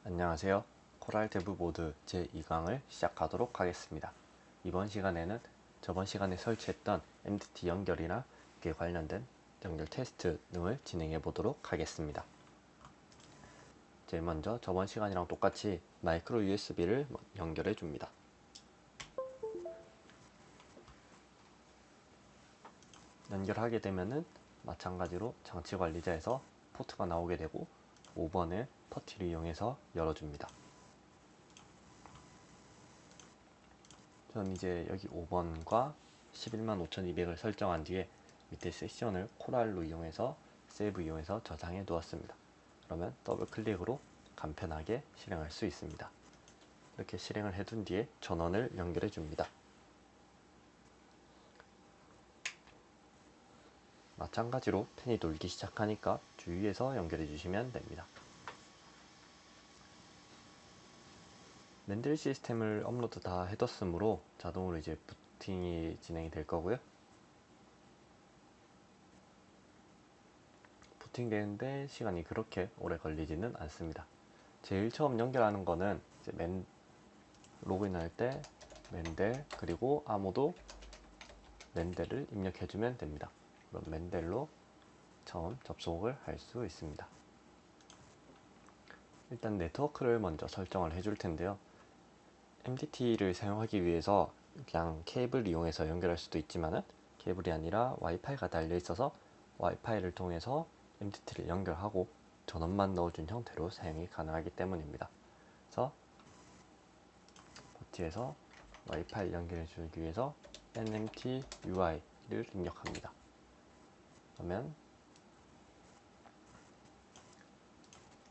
안녕하세요. 코랄 데브 모드 제2강을 시작하도록 하겠습니다. 이번 시간에는 저번 시간에 설치했던 MDT 연결이나 그에 관련된 연결 테스트 등을 진행해 보도록 하겠습니다. 제일 먼저 저번 시간이랑 똑같이 마이크로 USB를 연결해 줍니다. 연결하게 되면은 마찬가지로 장치 관리자에서 포트가 나오게 되고 5번의 퍼티를 이용해서 열어줍니다. 저는 이제 여기 5번과 115,200을 설정한 뒤에 밑에 세션을 코랄로 이용해서 세이브 이용해서 저장해 두었습니다. 그러면 더블 클릭으로 간편하게 실행할 수 있습니다. 이렇게 실행을 해둔 뒤에 전원을 연결해 줍니다. 마찬가지로 팬이 돌기 시작하니까 주위에서 연결해 주시면 됩니다. 맨들 시스템을 업로드 다 해뒀으므로 자동으로 이제 부팅이 진행이 될 거고요. 부팅되는데 시간이 그렇게 오래 걸리지는 않습니다. 제일 처음 연결하는 거는 이제 로그인할 때 맨델 그리고 아무도 맨델을 입력해주면 됩니다. 그럼 맨델로 처음 접속을 할 수 있습니다. 일단 네트워크를 먼저 설정을 해줄 텐데요. MDT를 사용하기 위해서 그냥 케이블 이용해서 연결할 수도 있지만은 케이블이 아니라 와이파이가 달려 있어서 와이파이를 통해서 MDT를 연결하고 전원만 넣어준 형태로 사용이 가능하기 때문입니다. 그래서 포트에서 와이파이 연결해 주기 위해서 NMT UI를 입력합니다. 그러면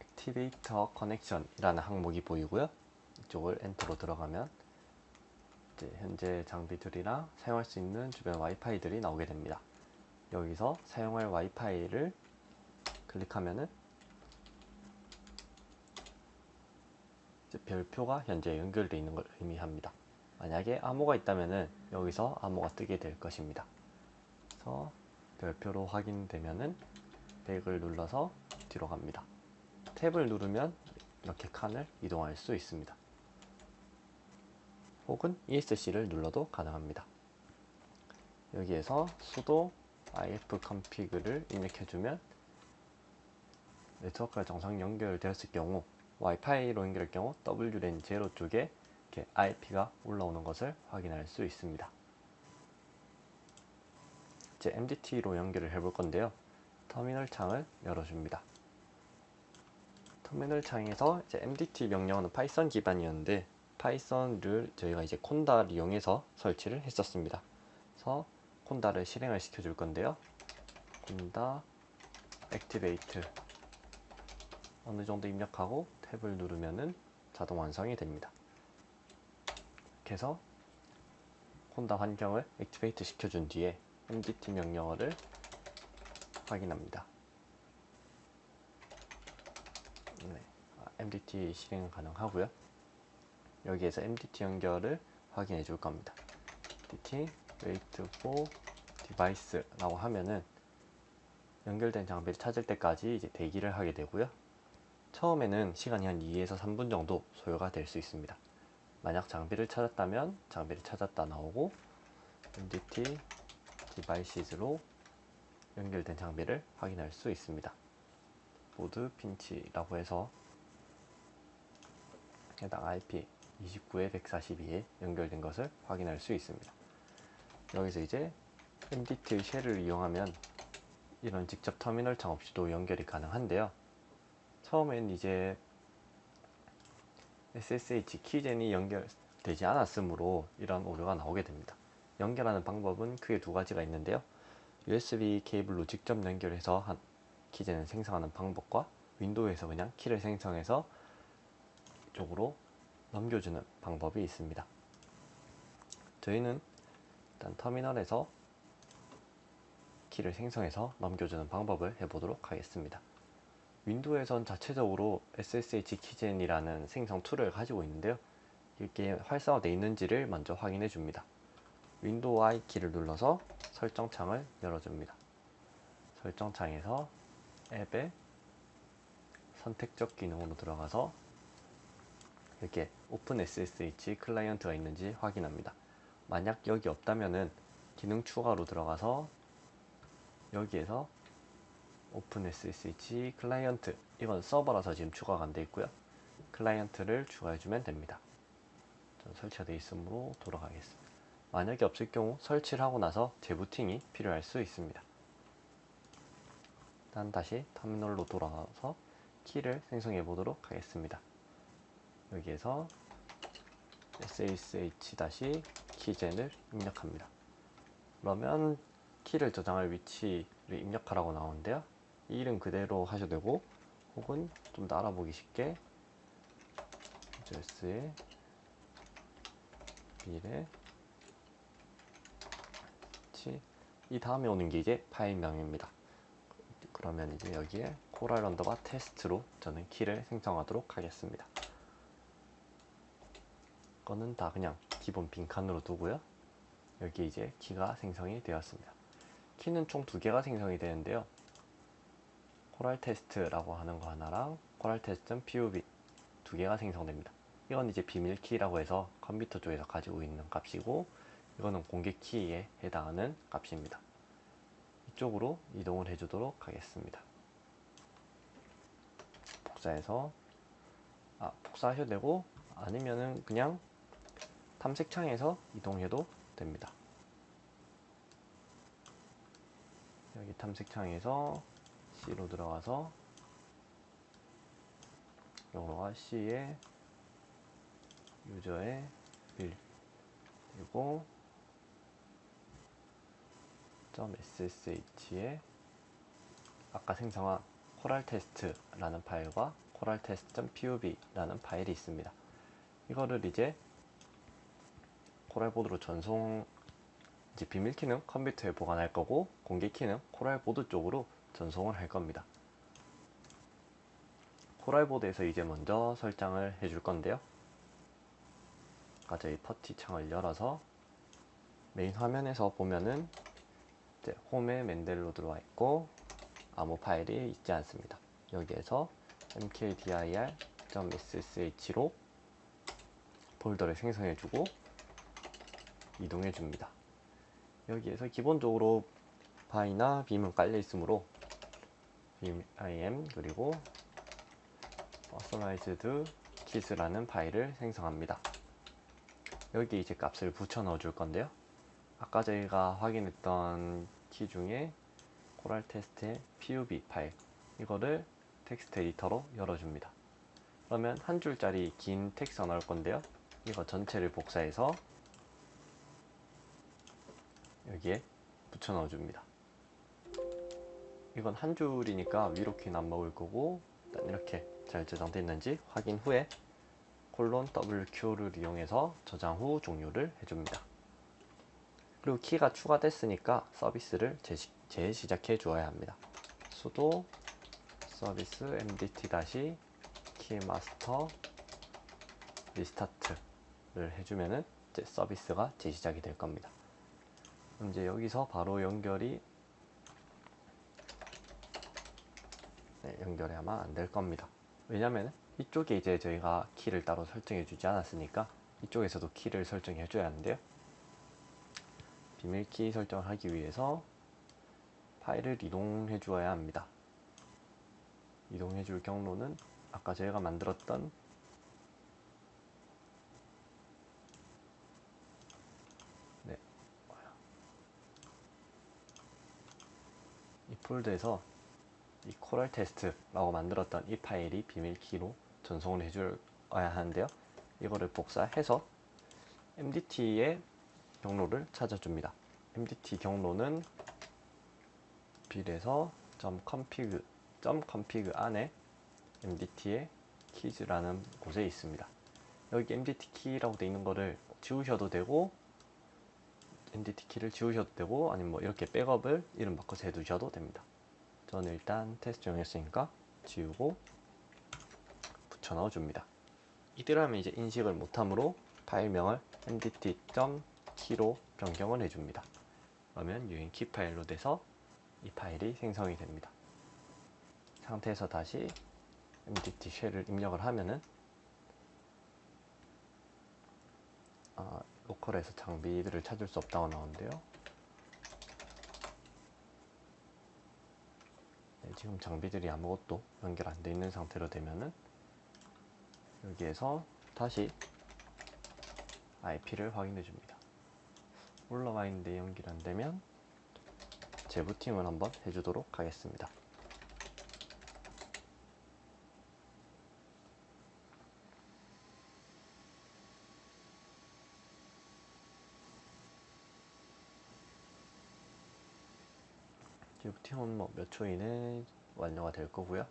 액티베이터 커넥션이라는 항목이 보이고요. 이쪽을 엔터로 들어가면 이제 현재 장비들이랑 사용할 수 있는 주변 와이파이들이 나오게 됩니다. 여기서 사용할 와이파이를 클릭하면은 이제 별표가 현재 연결되어 있는 걸 의미합니다. 만약에 암호가 있다면은 여기서 암호가 뜨게 될 것입니다. 그래서 별표로 확인되면은 백을 눌러서 뒤로 갑니다. 탭을 누르면 이렇게 칸을 이동할 수 있습니다. 혹은 ESC를 눌러도 가능합니다. 여기에서 sudo ifconfig를 입력해주면 네트워크가 정상 연결되었을 경우 와이파이로 연결할 경우 WLAN 0 쪽에 이렇게 IP가 올라오는 것을 확인할 수 있습니다. 이제 MDT로 연결을 해볼 건데요. 터미널 창을 열어줍니다. 터미널 창에서 이제 MDT 명령어는 파이썬 기반이었는데 파이썬을 저희가 이제 콘다를 이용해서 설치를 했었습니다. 그래서 콘다를 실행을 시켜줄 건데요. 콘다 액티베이트 어느 정도 입력하고 탭을 누르면은 자동 완성이 됩니다. 이렇게 해서 콘다 환경을 액티베이트 시켜준 뒤에 MDT 명령어를 확인합니다. MDT 실행 가능하고요. 여기에서 MDT 연결을 확인해 줄 겁니다. MDT wait for device 라고 하면은 연결된 장비를 찾을 때까지 이제 대기를 하게 되고요. 처음에는 시간이 한 2에서 3분 정도 소요가 될 수 있습니다. 만약 장비를 찾았다면 장비를 찾았다 나오고 MDT devices로 연결된 장비를 확인할 수 있습니다. 보드 핀치라고 해서 해당 IP 29에 142에 연결된 것을 확인할 수 있습니다. 여기서 이제 MDT 쉘을 이용하면 이런 직접 터미널 창 없이도 연결이 가능한데요. 처음엔 이제 SSH 키젠이 연결되지 않았으므로 이런 오류가 나오게 됩니다. 연결하는 방법은 크게 두 가지가 있는데요. USB 케이블로 직접 연결해서 키젠을 생성하는 방법과 윈도우에서 그냥 키를 생성해서 이쪽으로 넘겨주는 방법이 있습니다. 저희는 일단 터미널에서 키를 생성해서 넘겨주는 방법을 해보도록 하겠습니다. 윈도우에선 자체적으로 SSH 키젠이라는 생성 툴을 가지고 있는데요. 이게 활성화되어 있는지를 먼저 확인해 줍니다. 윈도우 I 키를 눌러서 설정창을 열어줍니다. 설정창에서 앱의 선택적 기능으로 들어가서 이렇게 오픈 SSH 클라이언트가 있는지 확인합니다. 만약 여기 없다면은 기능 추가로 들어가서 여기에서 오픈 SSH 클라이언트, 이건 서버라서 지금 추가가 안 되어 있고요. 클라이언트를 추가해주면 됩니다. 전 설치가 되어 있으므로 돌아가겠습니다. 만약에 없을 경우 설치를 하고 나서 재부팅이 필요할 수 있습니다. 일단 다시 터미널로 돌아가서 키를 생성해 보도록 하겠습니다. 여기에서 ssh-keygen을 입력합니다. 그러면 키를 저장할 위치를 입력하라고 나오는데요. 이 이름 그대로 하셔도 되고, 혹은 좀 더 알아보기 쉽게 JS의 미래 이 다음에 오는 게 이제 파일명입니다. 그러면 이제 여기에 코랄 언더바 테스트로 저는 키를 생성하도록 하겠습니다. 이거는 다 그냥 기본 빈칸으로 두고요. 여기 이제 키가 생성이 되었습니다. 키는 총 2개가 생성이 되는데요. 코랄 테스트라고 하는 거 하나랑 코랄 테스트.pub 2개가 생성됩니다. 이건 이제 비밀 키라고 해서 컴퓨터 쪽에서 가지고 있는 값이고, 이거는 공개 키에 해당하는 값입니다. 이쪽으로 이동을 해주도록 하겠습니다. 복사해서 복사하셔도 되고, 아니면은 그냥 탐색창에서 이동해도 됩니다. 여기 탐색창에서 C로 들어가서 경로가 C에 유저의 빌 그리고 .ssh에 아까 생성한 코랄 테스트라는 파일과 코랄 테스트.pub라는 파일이 있습니다. 이거를 이제 코랄보드로 이제 비밀키는 컴퓨터에 보관할 거고, 공개키는 코랄보드 쪽으로 전송을 할 겁니다. 코랄보드에서 이제 먼저 설정을 해줄 건데요. 아까 저희 퍼티 창을 열어서 메인 화면에서 보면은 이제 홈에 맨델로 들어와 있고 아무 파일이 있지 않습니다. 여기에서 mkdir.ssh로 폴더를 생성해주고 이동해줍니다. 여기에서 기본적으로 바이나 빔은 깔려 있으므로 빔 im 그리고 personalized keys라는 파일을 생성합니다. 여기 이제 값을 붙여 넣어 줄 건데요. 아까 저희가 확인했던 키 중에 코랄 테스트의 pub 파일, 이거를 텍스트 에디터로 열어줍니다. 그러면 한 줄짜리 긴 텍스트가 나올 건데요. 이거 전체를 복사해서 여기에 붙여 넣어줍니다. 이건 한 줄이니까 위로 키는 안 먹을 거고, 일단 이렇게 잘 저장되어 있는지 확인 후에 콜론 WQ를 이용해서 저장 후 종료를 해줍니다. 그리고 키가 추가됐으니까 서비스를 재시작해 주어야 합니다. sudo 서비스 mdt-key master restart를 해주면은 이제 서비스가 재시작이 될 겁니다. 이제 여기서 바로 연결이 연결이 아마 안 될 겁니다. 왜냐면 이쪽에 이제 저희가 키를 따로 설정해 주지 않았으니까 이쪽에서도 키를 설정해 줘야 하는데요. 비밀키 설정을 하기 위해서 파일을 이동해 주어야 합니다. 이동해 줄 경로는 아까 저희가 만들었던 이 폴더에서 이 코랄 테스트라고 만들었던 이 파일이 비밀키로 전송을 해줘야 하는데요. 이거를 복사해서 MDT의 경로를 찾아줍니다. MDT 경로는 빌에서 .config 안에 MDT의 keys라는 곳에 있습니다. 여기 MDT key라고 되어 있는 거를 지우셔도 되고, MDT 키를 지우셔도 되고, 아니면 뭐 이렇게 백업을 이름 바꿔서 해두셔도 됩니다. 저는 일단 테스트용 했으니까 지우고 붙여 넣어줍니다. 이대로 하면 이제 인식을 못하므로 파일명을 mdt.key로 변경을 해줍니다. 그러면 유인 키 파일로 돼서 이 파일이 생성이 됩니다. 상태에서 다시 mdt 쉘을 입력을 하면은 로컬에서 장비들을 찾을 수 없다고 나오는데요. 네, 지금 장비들이 아무것도 연결 안 돼 있는 상태로 되면은 여기에서 다시 IP를 확인해 줍니다. 올라와 있는데 연결 안 되면 재부팅을 한번 해주도록 하겠습니다. 재부팅은 뭐 몇 초 이내에 완료가 될 거고요.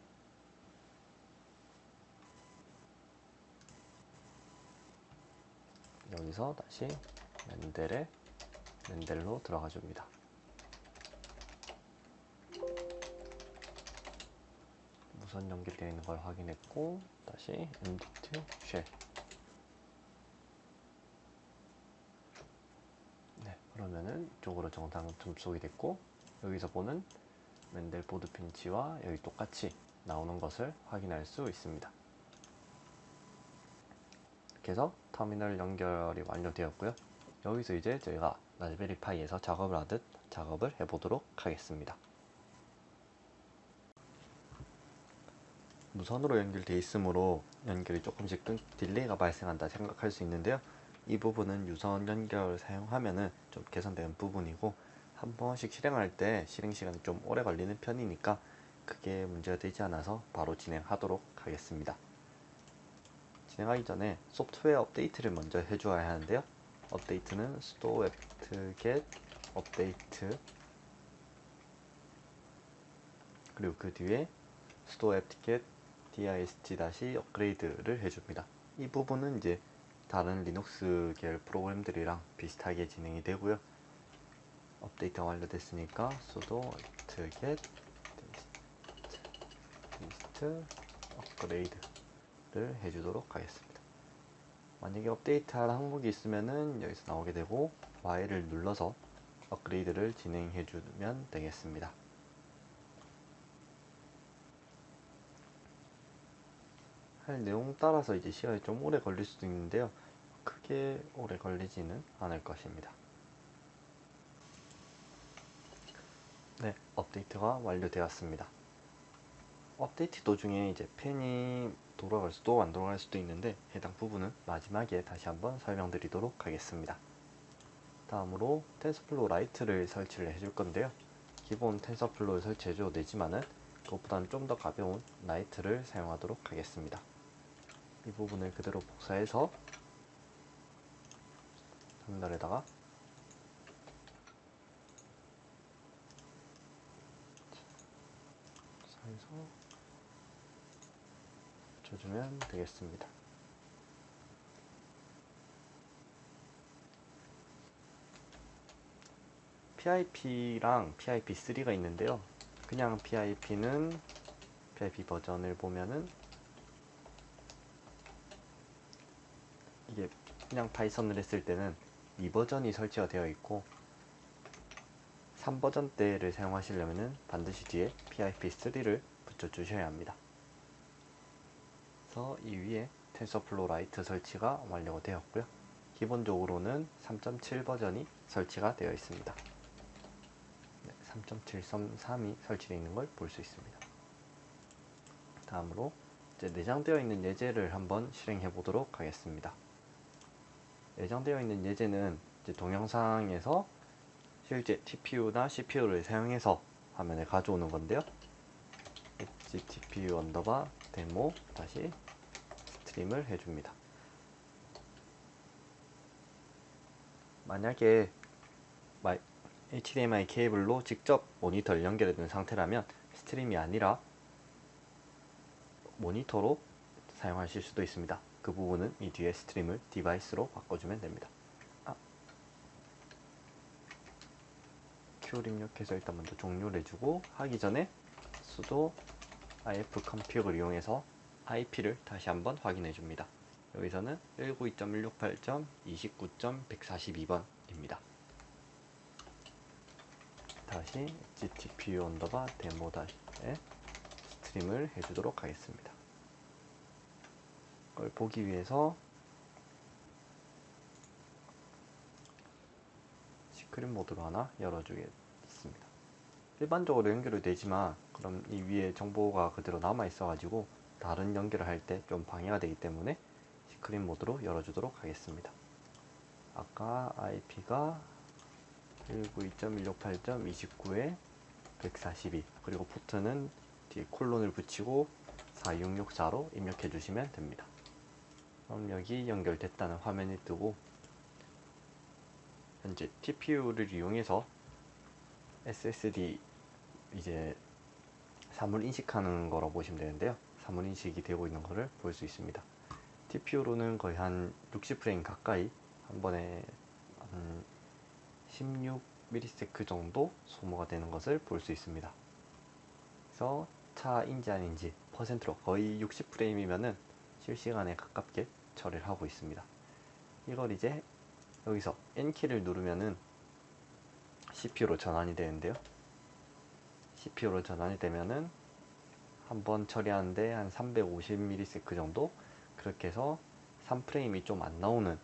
여기서 다시 맨델로 들어가 줍니다. 무선 연결되어 있는 걸 확인했고 다시 인디트 쉘. 네, 그러면은 이쪽으로 정상 접속이 됐고 여기서 보는 맨델 보드 핀치와 여기 똑같이 나오는 것을 확인할 수 있습니다. 이렇게 해서 터미널 연결이 완료되었고요. 여기서 이제 저희가 라즈베리 파이에서 작업을 하듯 작업을 해보도록 하겠습니다. 무선으로 연결되어 있으므로 연결이 조금씩 딜레이가 발생한다 생각할 수 있는데요. 이 부분은 유선 연결을 사용하면 좀 개선되는 부분이고 한 번씩 실행할 때 실행 시간이 좀 오래 걸리는 편이니까 크게 문제가 되지 않아서 바로 진행하도록 하겠습니다. 진행하기 전에 소프트웨어 업데이트를 먼저 해주어야 하는데요. 업데이트는 sudo apt-get 업데이트 그리고 그 뒤에 sudo apt-get dist-upgrade를 해줍니다. 이 부분은 이제 다른 리눅스 계열 프로그램들이랑 비슷하게 진행이 되고요. 업데이트가 완료됐으니까 sudo apt-get dist-upgrade를 해주도록 하겠습니다. 만약에 업데이트할 항목이 있으면은 여기서 나오게 되고 Y를 눌러서 업그레이드를 진행해 주면 되겠습니다. 할 내용 따라서 이제 시간이 좀 오래 걸릴 수도 있는데요. 크게 오래 걸리지는 않을 것입니다. 네, 업데이트가 완료되었습니다. 업데이트 도중에 이제 펜이 돌아갈 수도 안 돌아갈 수도 있는데 해당 부분은 마지막에 다시 한번 설명드리도록 하겠습니다. 다음으로 텐서플로우 라이트를 설치를 해줄 건데요. 기본 텐서플로우를 설치해줘도 되지만은 그것보다는 좀 더 가벼운 라이트를 사용하도록 하겠습니다. 이 부분을 그대로 복사해서 터미널에다가 복사해서 붙여주면 되겠습니다. PIP랑 PIP3가 있는데요. 그냥 PIP는 PIP 버전을 보면은 이게 그냥 파이썬을 했을 때는 2버전이 설치가 되어 있고 3버전대를 사용하시려면 반드시 뒤에 PIP3를 붙여주셔야 합니다. 그래서 이 위에 텐서플로우 라이트 설치가 완료가 되었고요. 기본적으로는 3.7 버전이 설치가 되어 있습니다. 3.7.3이 설치되어 있는 걸 볼 수 있습니다. 다음으로 이제 내장되어 있는 예제를 한번 실행해 보도록 하겠습니다. 내장되어 있는 예제는 이제 동영상에서 실제 TPU나 CPU를 사용해서 화면에 가져오는 건데요. HTPU 언더바 데모 다시 스트림을 해줍니다. 만약에 HDMI 케이블로 직접 모니터를 연결해 둔 상태라면 스트림이 아니라 모니터로 사용하실 수도 있습니다. 그 부분은 이 뒤에 스트림을 디바이스로 바꿔주면 됩니다. 큐를 입력해서 일단 먼저 종료를 해주고 하기 전에 sudo ifconfig을 이용해서 IP를 다시 한번 확인해 줍니다. 여기서는 192.168.29.142번입니다. 다시 GTPU 언더바 데모 다시에 스트림을 해주도록 하겠습니다. 그걸 보기 위해서 시크릿 모드로 하나 열어주겠습니다. 일반적으로 연결이 되지만 그럼 이 위에 정보가 그대로 남아 있어 가지고 다른 연결을 할 때 좀 방해가 되기 때문에 시크릿 모드로 열어주도록 하겠습니다. 아까 IP가 192.168.29에 142, 그리고 포트는 뒤에 콜론을 붙이고 4664로 입력해 주시면 됩니다. 그럼 여기 연결됐다는 화면이 뜨고 현재 TPU를 이용해서 SSD 이제 사물 인식하는 거라고 보시면 되는데요. 사물 인식이 되고 있는 것을 볼 수 있습니다. TPU로는 거의 한 60프레임 가까이 한 번에 한 16ms 정도 소모가 되는 것을 볼 수 있습니다. 그래서 차인지 아닌지 퍼센트로 거의 60프레임이면은 실시간에 가깝게 처리를 하고 있습니다. 이걸 이제 여기서 N키를 누르면은 CPU로 전환이 되는데요. CPU로 전환이 되면은 한번 처리하는데 한 350ms 정도, 그렇게 해서 3프레임이 좀 안 나오는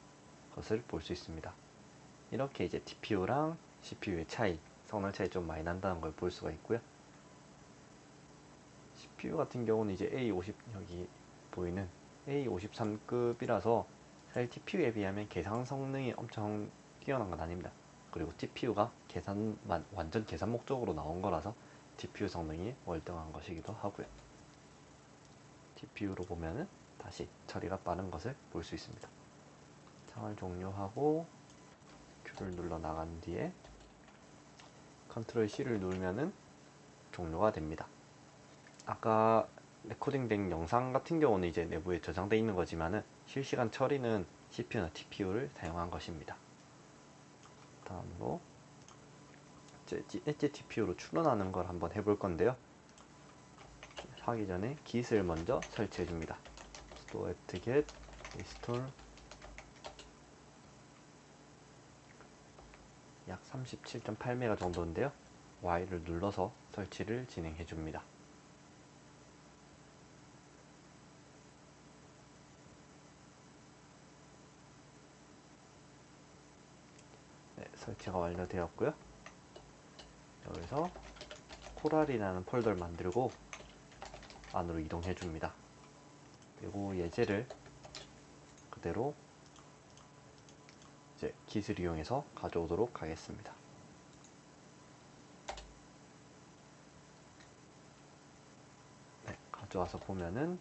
것을 볼 수 있습니다. 이렇게 이제 TPU랑 CPU의 차이, 성능 차이 좀 많이 난다는 걸 볼 수가 있고요. CPU 같은 경우는 이제 A50, 여기 보이는 A53급이라서 사실 TPU에 비하면 계산 성능이 엄청 뛰어난 건 아닙니다. 그리고 TPU가 완전 계산 목적으로 나온 거라서 TPU 성능이 월등한 것이기도 하고요. TPU로 보면은 다시 처리가 빠른 것을 볼 수 있습니다. 창을 종료하고 Q를 눌러 나간 뒤에 컨트롤 C를 누르면은 종료가 됩니다. 아까 레코딩된 영상 같은 경우는 이제 내부에 저장되어 있는 거지만은 실시간 처리는 CPU나 TPU를 사용한 것입니다. 다음으로 엣지 TPU로 추론하는 걸 한번 해볼 건데요. 하기 전에 깃을 먼저 설치해 줍니다. sudo apt-get install 약 37.8MB 정도인데요. Y를 눌러서 설치를 진행해 줍니다. 네, 설치가 완료되었고요. 여기서 코랄이라는 폴더를 만들고 안으로 이동해 줍니다. 그리고 예제를 그대로 이제 깃을 이용해서 가져오도록 하겠습니다. 네, 가져와서 보면은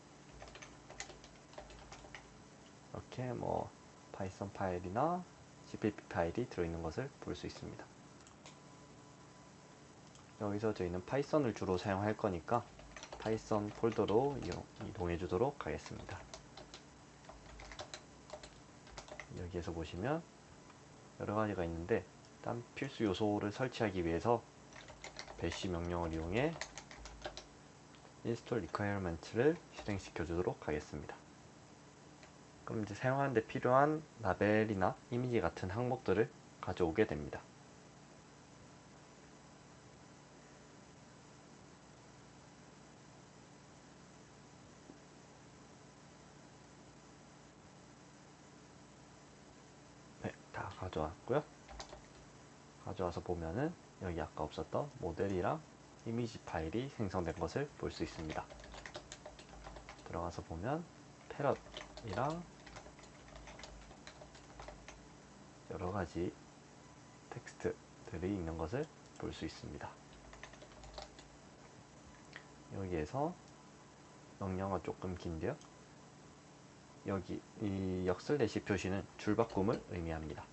이렇게 뭐 파이썬 파일이나 cpp 파일이 들어있는 것을 볼 수 있습니다. 여기서 저희는 파이썬을 주로 사용할 거니까 파이썬 폴더로 이동해 주도록 하겠습니다. 여기에서 보시면 여러 가지가 있는데 일단 필수 요소를 설치하기 위해서 bash 명령을 이용해 install requirements를 실행시켜 주도록 하겠습니다. 그럼 이제 사용하는데 필요한 라벨이나 이미지 같은 항목들을 가져오게 됩니다. 네, 다 가져왔고요. 가져와서 보면은 여기 아까 없었던 모델이랑 이미지 파일이 생성된 것을 볼 수 있습니다. 들어가서 보면 패럿이랑 여러 가지 텍스트들이 있는 것을 볼 수 있습니다. 여기에서 명령어가 조금 긴데요. 여기 이 역슬래시 표시는 줄바꿈을 의미합니다.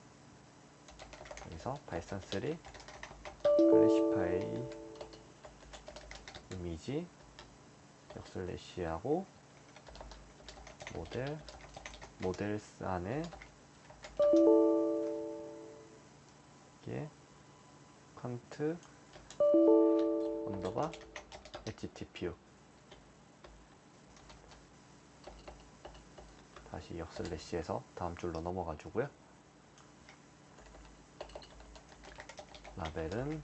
여기서 python 3 classify 이미지 역슬래시하고 모델스 안에 이게 컨트 언더바 htpu 다시 역슬래시에서 다음 줄로 넘어가 주고요. 라벨은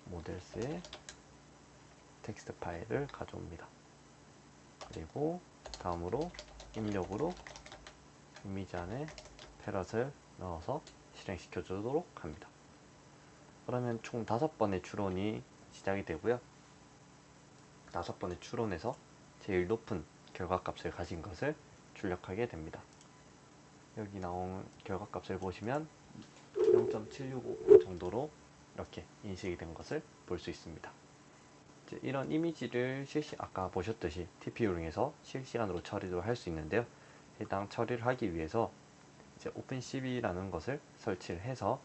모델스의 텍스트 파일을 가져옵니다. 그리고 다음으로 입력으로 이미지 안에 패럿을 넣어서 실행시켜 주도록 합니다. 그러면 총 5번의 추론이 시작이 되고요. 5번의 추론에서 제일 높은 결과값을 가진 것을 출력하게 됩니다. 여기 나온 결과값을 보시면 0.765 정도로 이렇게 인식이 된 것을 볼 수 있습니다. 이런 이미지를 아까 보셨듯이 TPU링에서 실시간으로 처리도 할 수 있는데요. 해당 처리를 하기 위해서 이제 오픈CV라는 것을 설치를 해서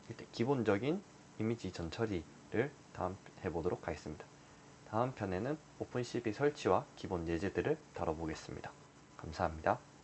일단 기본적인 이미지 전 처리를 다음 해보도록 하겠습니다. 다음 편에는 오픈CV 설치와 기본 예제들을 다뤄보겠습니다. 감사합니다.